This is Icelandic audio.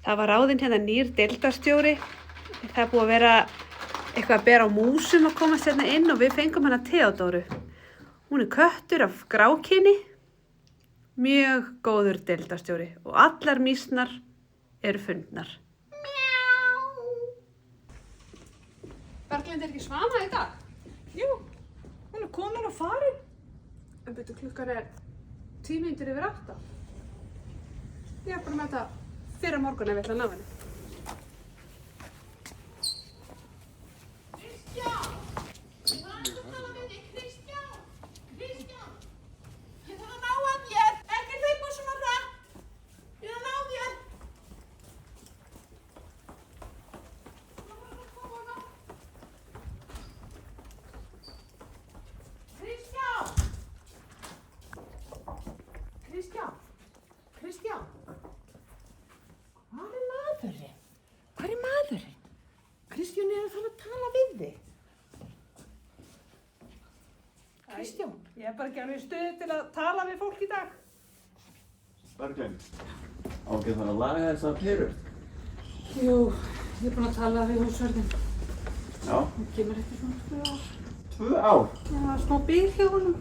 Það var ráðinn hérna nýr deildarstjóri. Það er búið að vera eitthvað að bera á músum að komast hérna inn og við fengum hana Theodóru. Hún er köttur af grákyni, mjög góður deildarstjóri og allar mýsnar eru fundnar. Berglind ekki Svana í dag? Jú, hún komin og farin. En betur klukkan 10 mínútur yfir 8. Ég er bara með þetta fyrir morgun ef ég ætla að ná henni. Kristján! Ég þarf að tala við þig, Kristján! Kristján! Ég þarf að ná að þér! Ekki hlaupa svona hratt! Ég þarf að ná þér! Kristján! Kristján! Kristján! Hvar er maðurinn? Hvar er maðurinn? Kristján er að fara að tala við þig. Kristján? Ég er bara ekki alveg í stuði til að tala við fólk í dag. Berglind, á ekki þannig að laga þessa perur? Jú, ég er búin að tala við húsvörðinn. Já. Hún kemur eftir svona 2 ár. 2 ár? Já, smá bíl hjá honum.